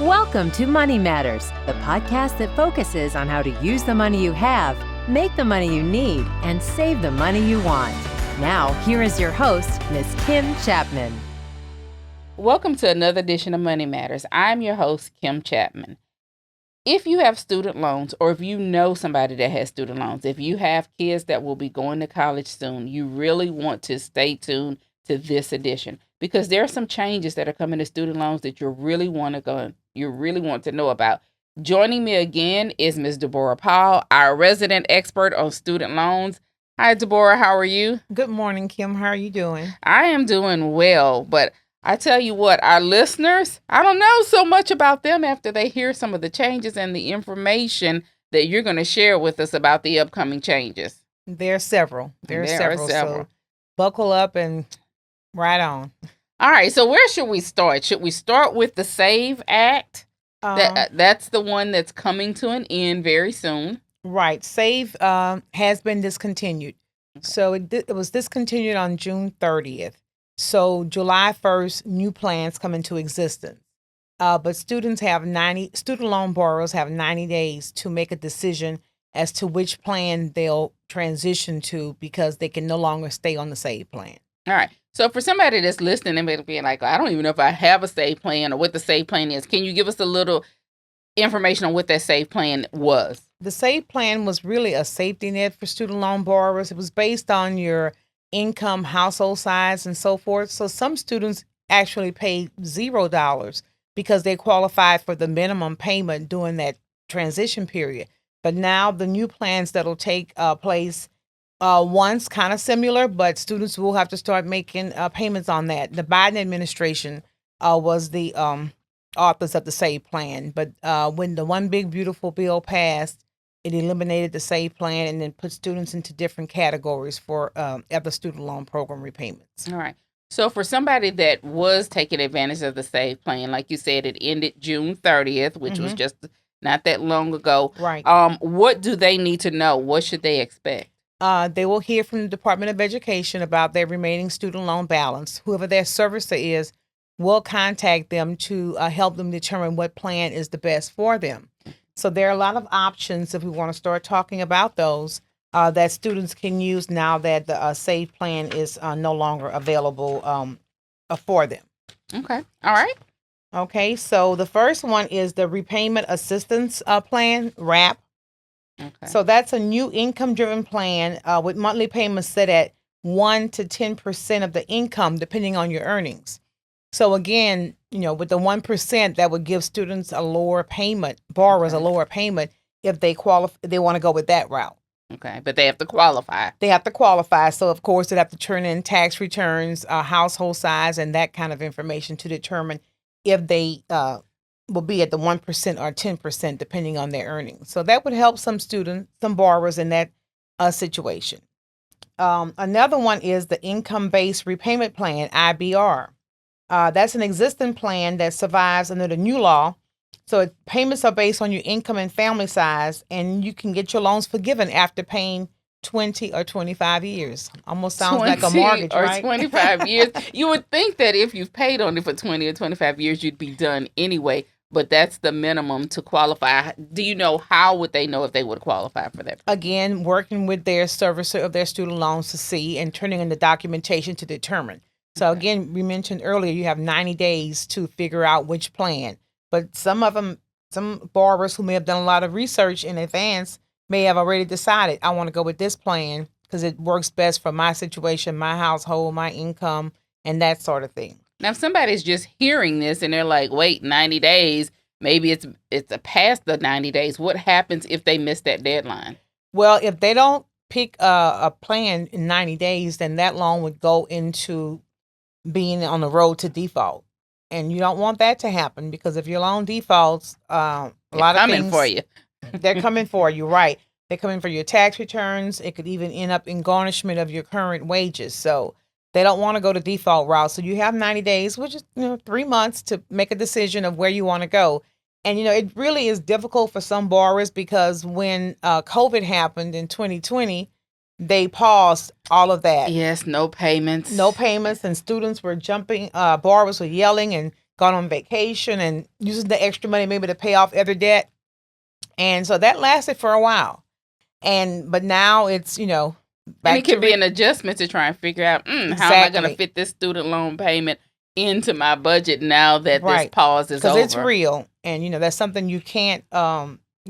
Welcome to Money Matters, the podcast that focuses on how to use the money you have, make the money you need, and save the money you want. Now, here is your host, Ms. Kim Chapman. Welcome to another edition of Money Matters. I'm your host, Kim Chapman. If you have student loans, or if you know somebody that has student loans, if you have kids that will be going to college soon, you really want to stay tuned to this edition because there are some changes that are coming to student loans that you really want to know about. Joining me again is Ms. Deborah Powell, our resident expert on student loans. Hi, Deborah. How are you? Good morning, Kim. How are you doing? I am doing well, but I tell you what, our listeners, I don't know so much about them after they hear some of the changes and the information that you're going to share with us about the upcoming changes. There are several. So buckle up and right on. All right. So where should we start? Should we start with the SAVE Act? That's the one that's coming to an end very soon. Right. SAVE has been discontinued. Okay. So it was discontinued on June 30th. So July 1st, new plans come into existence. But student loan borrowers have 90 days to make a decision as to which plan they'll transition to because they can no longer stay on the SAVE plan. All right. So for somebody that's listening and maybe being like, I don't even know if I have a SAVE plan or what the SAVE plan is, can you give us a little information on what that SAVE plan was? The SAVE plan was really a safety net for student loan borrowers. It was based on your income, household size, and so forth. So some students actually paid $0 because they qualified for the minimum payment during that transition period. But now the new plans that'll take place, one's kind of similar, but students will have to start making payments on that. The Biden administration was the authors of the SAVE plan. But when the One Big Beautiful Bill passed, it eliminated the SAVE plan and then put students into different categories for other student loan program repayments. All right. So for somebody that was taking advantage of the SAVE plan, like you said, it ended June 30th, which was just not that long ago. Right. What do they need to know? What should they expect? They will hear from the Department of Education about their remaining student loan balance. Whoever their servicer is will contact them to help them determine what plan is the best for them. So there are a lot of options, if we want to start talking about those, that students can use now that the SAVE plan is no longer available for them. Okay. All right. Okay. So the first one is the Repayment Assistance Plan, RAP. Okay. So that's a new income-driven plan with monthly payments set at 1 to 10% of the income, depending on your earnings. So again, with the 1%, that would give students a lower payment, borrowers a lower payment if they they want to go with that route. Okay, but they have to qualify. They have to qualify. So of course, they'd have to turn in tax returns, household size, and that kind of information to determine if they will be at the 1% or 10%, depending on their earnings. So that would help some borrowers in that situation. Another one is the Income-Based Repayment Plan, IBR. That's an existing plan that survives under the new law. So payments are based on your income and family size, and you can get your loans forgiven after paying 20 or 25 years. Almost sounds like a mortgage, right? 25 years. You would think that if you've paid on it for 20 or 25 years, you'd be done anyway, but that's the minimum to qualify. Do you know how would they know if they would qualify for that? Again, working with their servicer of their student loans to see and turning in the documentation to determine. So again, we mentioned earlier, you have 90 days to figure out which plan. But some borrowers who may have done a lot of research in advance may have already decided, I want to go with this plan because it works best for my situation, my household, my income, and that sort of thing. Now, if somebody's just hearing this and they're like, wait, 90 days, maybe it's past the 90 days. What happens if they miss that deadline? Well, if they don't pick a plan in 90 days, then that loan would go into being on the road to default. And you don't want that to happen because if your loan defaults, a lot of things... coming for you. They're coming for you, right. They're coming for your tax returns. It could even end up in garnishment of your current wages. So they don't want to go the default route. So you have 90 days, which is 3 months to make a decision of where you want to go. And, it really is difficult for some borrowers because when COVID happened in 2020, they paused all of that. Yes, no payments. No payments, and students were jumping, borrowers were yelling and gone on vacation and using the extra money maybe to pay off other debt. And so that lasted for a while. But now it's, and it can be an adjustment to try and figure out, how am I going to fit this student loan payment into my budget now that this pause is over? Because it's real. And, that's something you can't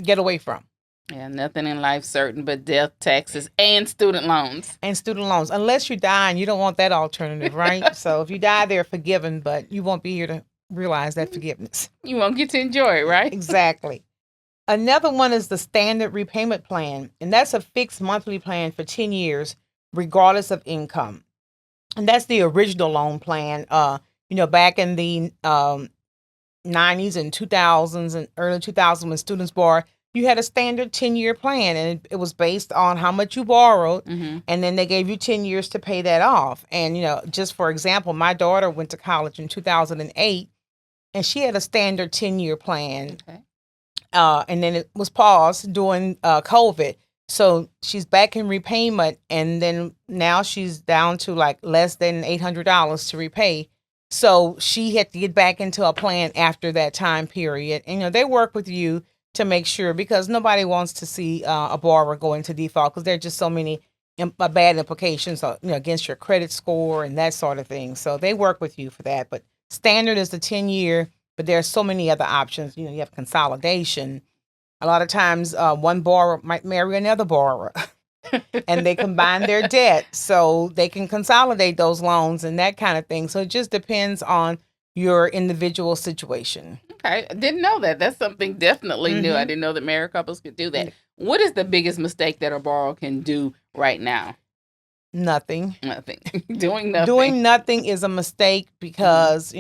get away from. Yeah, nothing in life certain but death, taxes, and student loans. Unless you die, and you don't want that alternative, right? So if you die, they're forgiven, but you won't be here to realize that forgiveness. You won't get to enjoy it, right? Exactly. Another one is the standard repayment plan, and that's a fixed monthly plan for 10 years, regardless of income. And that's the original loan plan. Back in the 90s and 2000s and early 2000s when students borrowed, you had a standard 10-year plan, and it was based on how much you borrowed, and then they gave you 10 years to pay that off. And, just for example, my daughter went to college in 2008, and she had a standard 10-year plan. Okay. And then it was paused during COVID. So she's back in repayment, and then now she's down to like less than $800 to repay. So she had to get back into a plan after that time period. And, they work with you to make sure, because nobody wants to see a borrower go into default, because there are just so many bad implications, against your credit score and that sort of thing. So they work with you for that. But standard is the 10-year. But there are so many other options. You have consolidation. A lot of times one borrower might marry another borrower and they combine their debt so they can consolidate those loans and that kind of thing. So it just depends on your individual situation. Okay. I didn't know that. That's something definitely new. I didn't know that married couples could do that. What is the biggest mistake that a borrower can do right now? Nothing. Doing nothing. Doing nothing is a mistake because,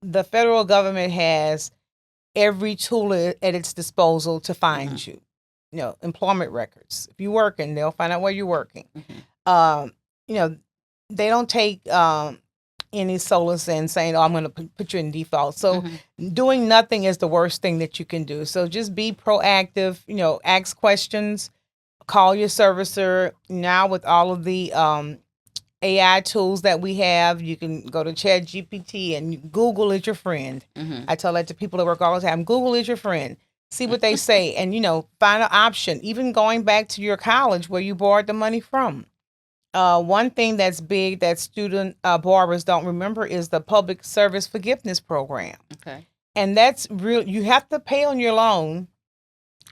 the federal government has every tool at its disposal to find you. Employment records. If you're working, they'll find out where you're working. They don't take any solace in saying, I'm going to put you in default. So doing nothing is the worst thing that you can do. So just be proactive, ask questions, call your servicer. Now with all of the AI tools that we have, you can go to ChatGPT and Google is your friend. I tell that to people that work all the time. Google is your friend. See what they say and, find an option. Even going back to your college where you borrowed the money from. One thing that's big that student borrowers don't remember is the public service forgiveness program. Okay. And that's real. You have to pay on your loan.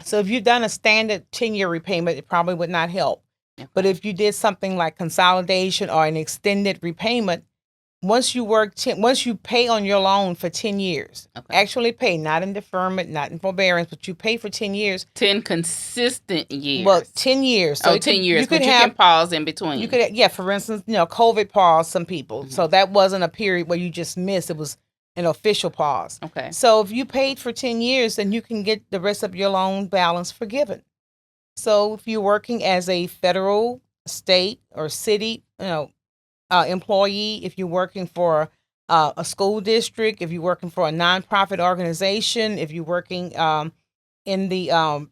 So if you've done a standard 10-year repayment, it probably would not help. Okay. But if you did something like consolidation or an extended repayment, once you pay on your loan for 10 years, actually pay, not in deferment, not in forbearance, but you pay for 10 years. 10 consistent years. Well, 10 years. So 10 years, but you can pause in between. You could, for instance, COVID paused some people. So that wasn't a period where you just missed. It was an official pause. Okay. So if you paid for 10 years, then you can get the rest of your loan balance forgiven. So if you're working as a federal, state, or city, employee, if you're working for a school district, if you're working for a nonprofit organization, if you're working in the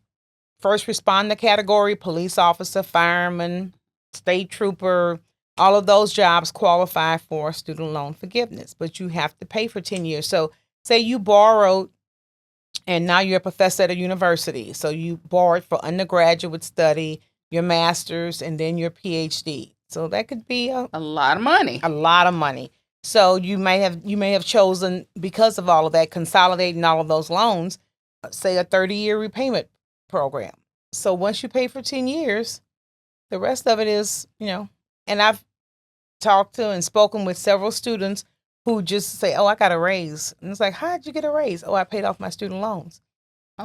first responder category, police officer, fireman, state trooper, all of those jobs qualify for student loan forgiveness, but you have to pay for 10 years. So say you borrowed and now you're a professor at a university. So you borrowed for undergraduate study, your master's, and then your PhD. So that could be a lot of money. A lot of money. So you may have chosen, because of all of that, consolidating all of those loans, say a 30-year repayment program. So once you pay for 10 years, the rest of it is, and I've talked to and spoken with several students who just say, I got a raise. And it's like, how did you get a raise? I paid off my student loans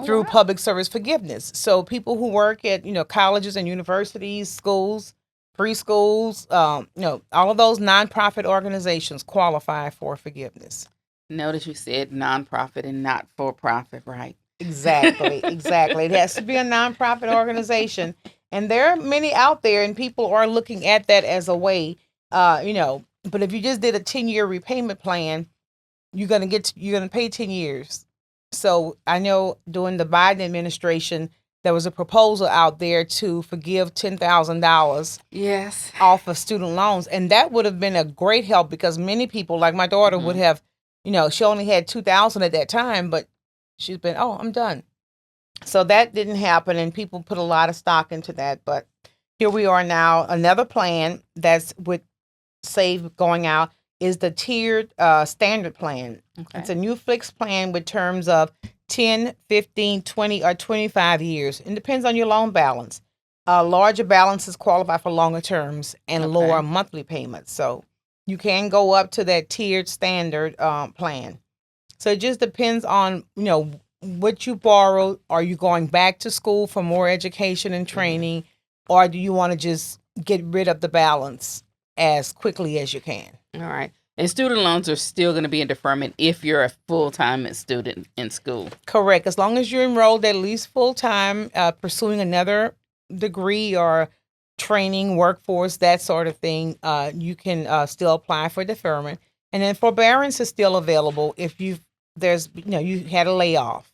through public service forgiveness. So people who work at, colleges and universities, schools, preschools, all of those nonprofit organizations qualify for forgiveness. Notice you said nonprofit and not for profit, right? Exactly. It has to be a nonprofit organization. And there are many out there, and people are looking at that as a way, but if you just did a 10-year repayment plan, you're going to pay 10 years. So I know during the Biden administration, there was a proposal out there to forgive $10,000 off of student loans. And that would have been a great help because many people, like my daughter, would have, she only had 2,000 at that time, but she's been, oh, I'm done. So that didn't happen, and people put a lot of stock into that. But here we are now. Another plan that's with Save going out is the tiered standard plan. Okay. It's a new fixed plan with terms of 10, 15, 20, or 25 years. It depends on your loan balance. Larger balances qualify for longer terms and lower monthly payments. So you can go up to that tiered standard plan. So it just depends on, what you borrowed. Are you going back to school for more education and training, or do you want to just get rid of the balance as quickly as you can? All right. And student loans are still going to be in deferment if you're a full-time student in school. Correct. As long as you're enrolled at least full-time, pursuing another degree or training, workforce, that sort of thing, you can still apply for deferment. And then forbearance is still available if you had a layoff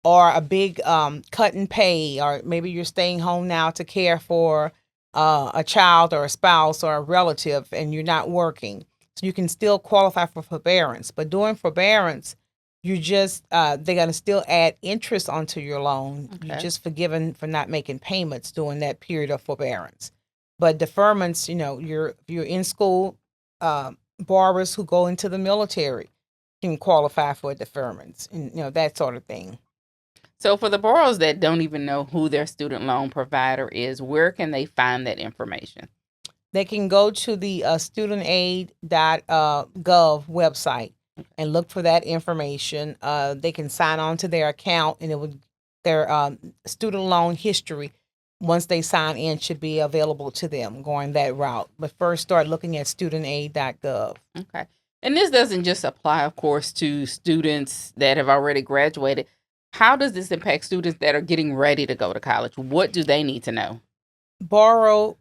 or a big cut in pay, or maybe you're staying home now to care for a child or a spouse or a relative and you're not working. So you can still qualify for forbearance. But during forbearance, you just they're going to still add interest onto your loan. Okay. You're just forgiven for not making payments during that period of forbearance. But deferments, you're in school, borrowers who go into the military can qualify for deferments, and that sort of thing. So for the borrowers that don't even know who their student loan provider is, where can they find that information? They can go to the studentaid.gov website and look for that information. They can sign on to their account, and their student loan history, once they sign in, should be available to them going that route. But first, start looking at studentaid.gov. Okay. And this doesn't just apply, of course, to students that have already graduated. How does this impact students that are getting ready to go to college? What do they need to know? Borrow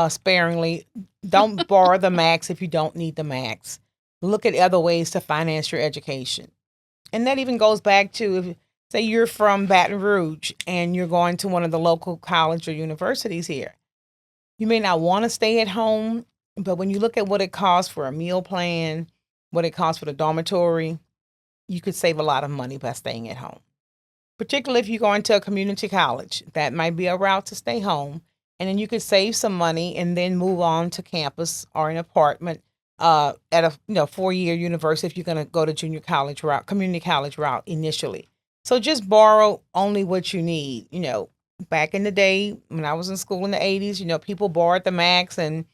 sparingly. Don't borrow the max if you don't need the max. Look at other ways to finance your education. And that even goes back to, if, say you're from Baton Rouge and you're going to one of the local college or universities here. You may not want to stay at home, but when you look at what it costs for a meal plan, what it costs for the dormitory, you could save a lot of money by staying at home. Particularly if you're going to a community college, that might be a route to stay home. And then you could save some money and then move on to campus or an apartment at a 4-year university if you're going to go to junior college route, community college route initially. So just borrow only what you need. Back in the day when I was in school in the 80s, people borrowed the max, and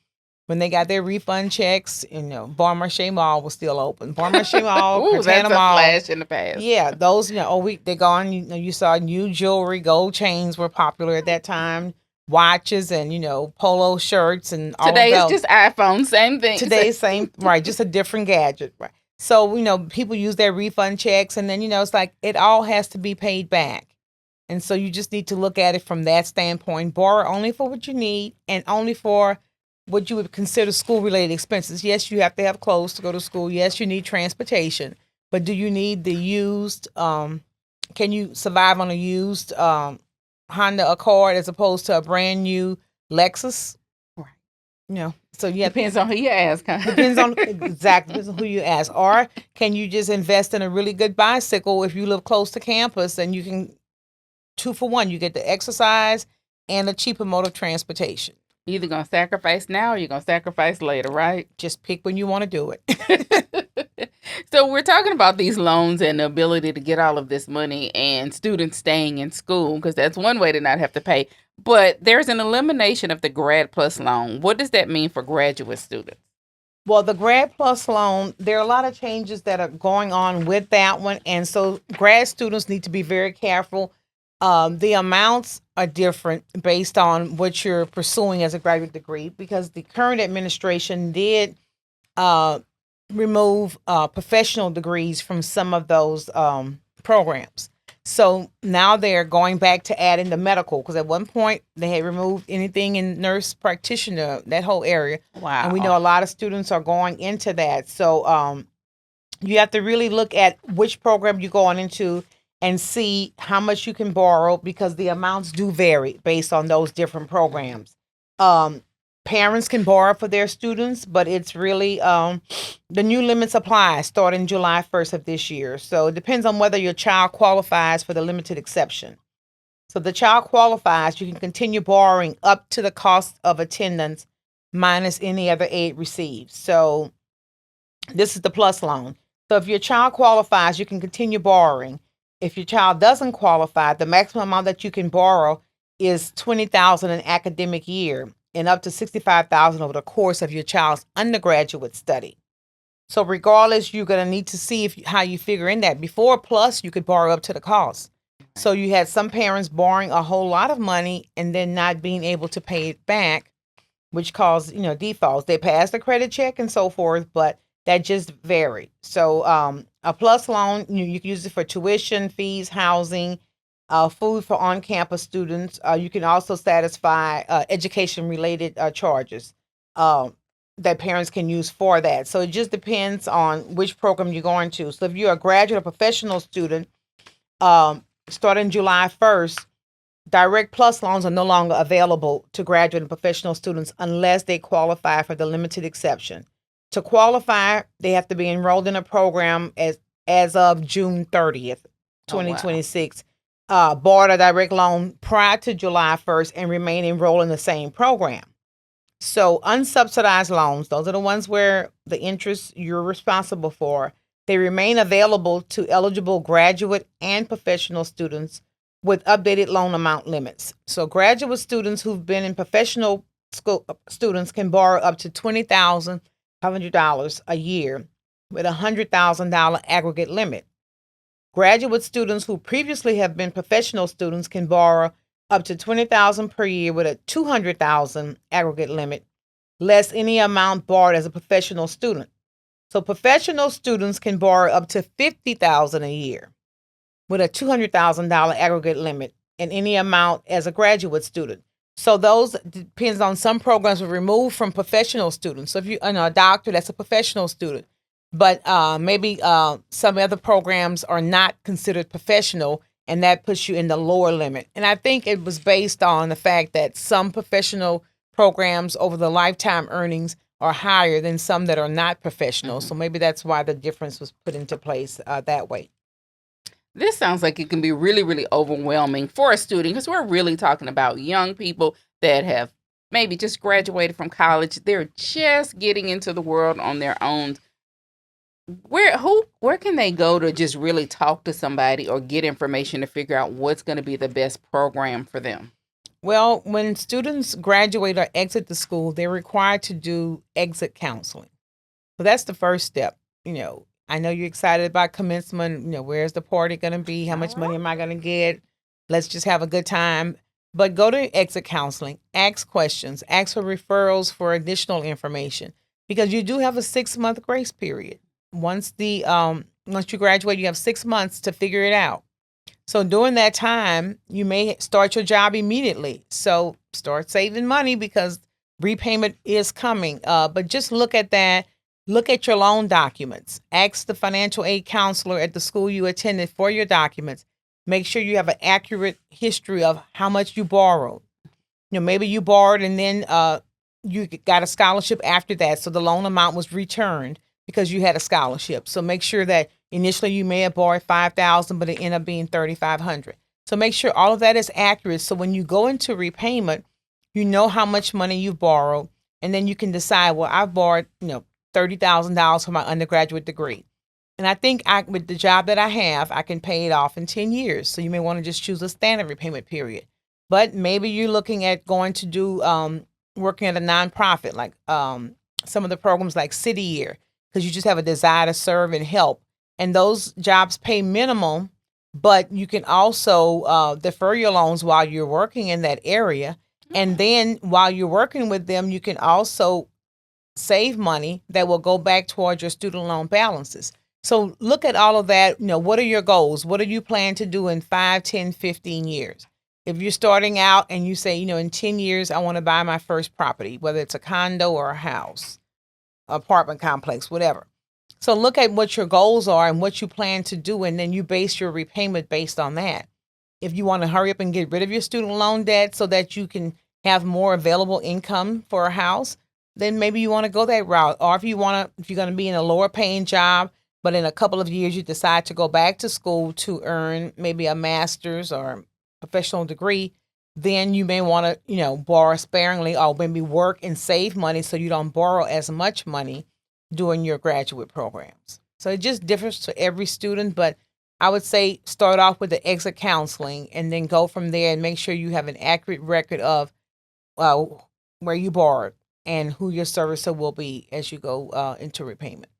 when they got their refund checks, Bar Marché Mall was still open. Bar Marché Mall, Ooh, that's a flash in the past. Yeah, those, they're gone. You saw new jewelry, gold chains were popular at that time, watches and, polo shirts and all Today of those. It's just iPhone, same thing. Today, same, right, just a different gadget, right? So, people use their refund checks, and then, it's like it all has to be paid back. And so you just need to look at it from that standpoint. Borrow only for what you need and only for what you would consider school-related expenses. Yes, you have to have clothes to go to school. Yes, you need transportation. But do you need the used, can you survive on a used Honda Accord as opposed to a brand new Lexus? Right. So you have, depends on who you ask. Huh? Depends on who you ask. Or can you just invest in a really good bicycle if you live close to campus, and you can 2 for 1. You get the exercise and a cheaper mode of transportation. You're either going to sacrifice now or you're going to sacrifice later, right? Just pick when you want to do it. So we're talking about these loans and the ability to get all of this money and students staying in school, because that's one way to not have to pay. But there's an elimination of the Grad Plus loan. What does that mean for graduate students? Well, the Grad Plus loan, there are a lot of changes that are going on with that one. And so grad students need to be very careful. The amounts are different based on what you're pursuing as a graduate degree, because the current administration did remove professional degrees from some of those programs. So now they're going back to adding the medical, because at one point they had removed anything in nurse practitioner, that whole area. Wow. And we know a lot of students are going into that. So you have to really look at which program you're going into and see how much you can borrow, because the amounts do vary based on those different programs. Parents can borrow for their students, but it's really the new limits apply starting July 1st of this year. So it depends on whether your child qualifies for the limited exception. So if the child qualifies, you can continue borrowing up to the cost of attendance minus any other aid received. So this is the plus loan. So if your child qualifies, you can continue borrowing. If your child doesn't qualify, the maximum amount that you can borrow is $20,000 an academic year and up to $65,000 over the course of your child's undergraduate study. So regardless, you're going to need to see how you figure in that. Before plus, you could borrow up to the cost. So you had some parents borrowing a whole lot of money and then not being able to pay it back, which caused, defaults. They passed a credit check and so forth, but that just varied. So a plus loan, you can use it for tuition, fees, housing, food for on-campus students. You can also satisfy education-related charges that parents can use for that. So it just depends on which program you're going to. So if you're a graduate or professional student, starting July 1st, direct plus loans are no longer available to graduate and professional students unless they qualify for the limited exception. To qualify, they have to be enrolled in a program as of June 30th, 2026. Borrowed a direct loan prior to July 1st and remain enrolled in the same program. So unsubsidized loans, those are the ones where the interest you're responsible for, they remain available to eligible graduate and professional students with updated loan amount limits. So graduate students who've been in professional school students can borrow up to $20,500 a year with a $100,000 aggregate limit. Graduate students who previously have been professional students can borrow up to $20,000 per year with a $200,000 aggregate limit, less any amount borrowed as a professional student. So professional students can borrow up to $50,000 a year with a $200,000 aggregate limit and any amount as a graduate student. So those depends on some programs are removed from professional students. So if you're a doctor, that's a professional student. But maybe some other programs are not considered professional, and that puts you in the lower limit. And I think it was based on the fact that some professional programs over the lifetime earnings are higher than some that are not professional. So maybe that's why the difference was put into place that way. This sounds like it can be really, really overwhelming for a student because we're really talking about young people that have maybe just graduated from college. They're just getting into the world on their own. Where can they go to just really talk to somebody or get information to figure out what's going to be the best program for them? Well, when students graduate or exit the school, they're required to do exit counseling. So that's the first step. I know you're excited about commencement. Where's the party going to be? How much money am I going to get? Let's just have a good time. But go to exit counseling, ask questions, ask for referrals for additional information, because you do have a 6-month grace period. Once you graduate, you have 6 months to figure it out. So during that time, you may start your job immediately. So start saving money because repayment is coming. But just look at that. Look at your loan documents. Ask the financial aid counselor at the school you attended for your documents. Make sure you have an accurate history of how much you borrowed. Maybe you borrowed and then you got a scholarship after that. So the loan amount was returned because you had a scholarship. So make sure that initially you may have borrowed $5,000, but it ended up being $3,500. So make sure all of that is accurate. So when you go into repayment, you know how much money you've borrowed, and then you can decide, well, I've borrowed, $30,000 for my undergraduate degree. And I think with the job that I have, I can pay it off in 10 years. So you may want to just choose a standard repayment period. But maybe you're looking at going to do working at a nonprofit, like some of the programs like City Year, because you just have a desire to serve and help. And those jobs pay minimum, but you can also defer your loans while you're working in that area. And then while you're working with them, you can also save money that will go back towards your student loan balances. So look at all of that. What are your goals? What do you plan to do in 5, 10, 15 years? If you're starting out and you say, in 10 years, I want to buy my first property, whether it's a condo or a house, apartment complex, whatever. So look at what your goals are and what you plan to do, and then you base your repayment based on that. If you want to hurry up and get rid of your student loan debt so that you can have more available income for a house, then maybe you want to go that route. Or if you're going to be in a lower paying job, but in a couple of years you decide to go back to school to earn maybe a master's or professional degree, then you may want to, borrow sparingly or maybe work and save money so you don't borrow as much money during your graduate programs. So it just differs to every student, but I would say start off with the exit counseling and then go from there and make sure you have an accurate record of where you borrowed and who your servicer will be as you go into repayment.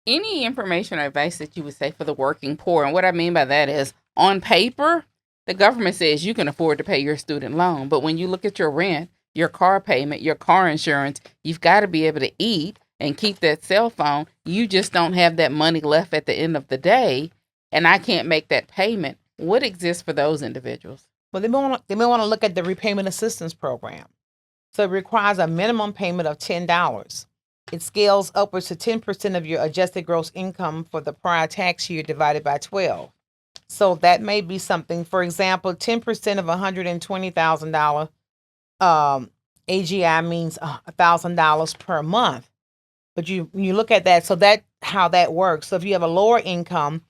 Any information or advice that you would say for the working poor? And what I mean by that is, on paper, the government says you can afford to pay your student loan. But when you look at your rent, your car payment, your car insurance, you've got to be able to eat and keep that cell phone. You just don't have that money left at the end of the day, and I can't make that payment. What exists for those individuals? Well, they may want to look at the Repayment Assistance Program. So it requires a minimum payment of $10. It scales upwards to 10% of your adjusted gross income for the prior tax year divided by 12. So that may be something. For example, 10% of $120,000 AGI means $1,000 per month. But you look at that, so that how that works. So if you have a lower income,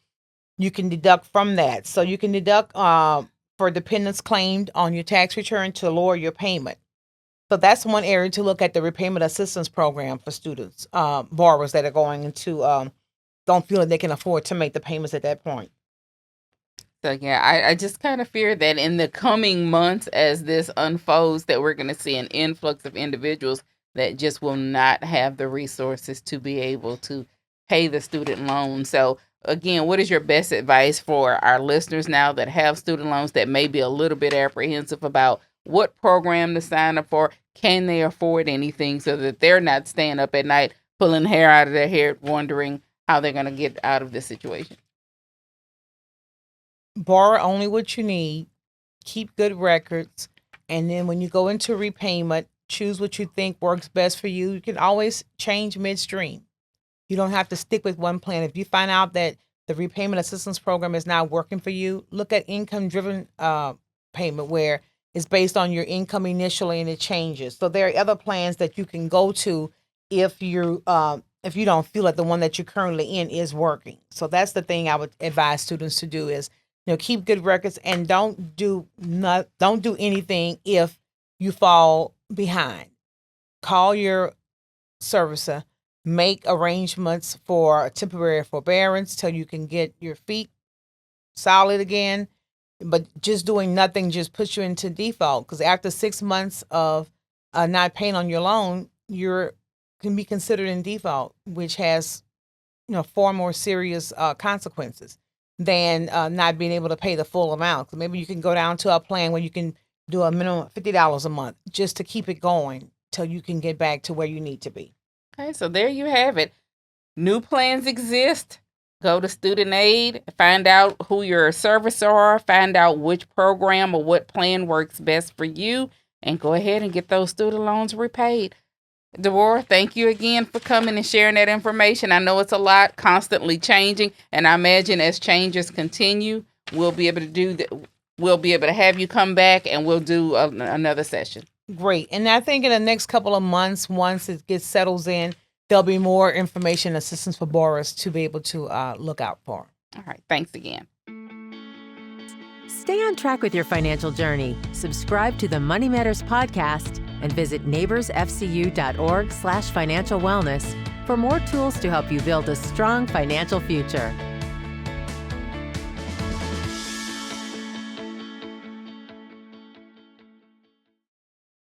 you can deduct from that. So you can deduct for dependents claimed on your tax return to lower your payment. So that's one area to look at, the Repayment Assistance Program for students, borrowers that are going into, don't feel that they can afford to make the payments at that point. So, yeah, I just kind of fear that in the coming months, as this unfolds, that we're going to see an influx of individuals that just will not have the resources to be able to pay the student loan. So, again, what is your best advice for our listeners now that have student loans that may be a little bit apprehensive about what program to sign up for? Can they afford anything, so that they're not staying up at night pulling hair out of their hair wondering how they're going to get out of this situation? Borrow only what you need, keep good records, and then when you go into repayment, choose what you think works best for you. You can always change midstream. You don't have to stick with one plan. If you find out that the Repayment Assistance Program is not working for you, look at income-driven payment, where it's based on your income initially and it changes. So there are other plans that you can go to if you don't feel like the one that you're currently in is working. So that's the thing I would advise students to do is, keep good records and don't do anything if you fall behind. Call your servicer, make arrangements for temporary forbearance till you can get your feet solid again. But just doing nothing just puts you into default, because after 6 months of not paying on your loan, you can be considered in default, which has far more serious consequences than not being able to pay the full amount. So maybe you can go down to a plan where you can do a minimum of $50 a month just to keep it going till you can get back to where you need to be. Okay, so there you have it. New plans exist. Go to Student Aid, find out who your servicer are, find out which program or what plan works best for you, and go ahead and get those student loans repaid. Deborah, thank you again for coming and sharing that information. I know it's a lot, constantly changing, and I imagine as changes continue, we'll be able to do that. We'll be able to have you come back and we'll do another session. Great. And I think in the next couple of months, once it gets settled in, there'll be more information, assistance for borrowers to be able to look out for. All right. Thanks again. Stay on track with your financial journey. Subscribe to the Money Matters podcast and visit neighborsfcu.org/financial wellness for more tools to help you build a strong financial future.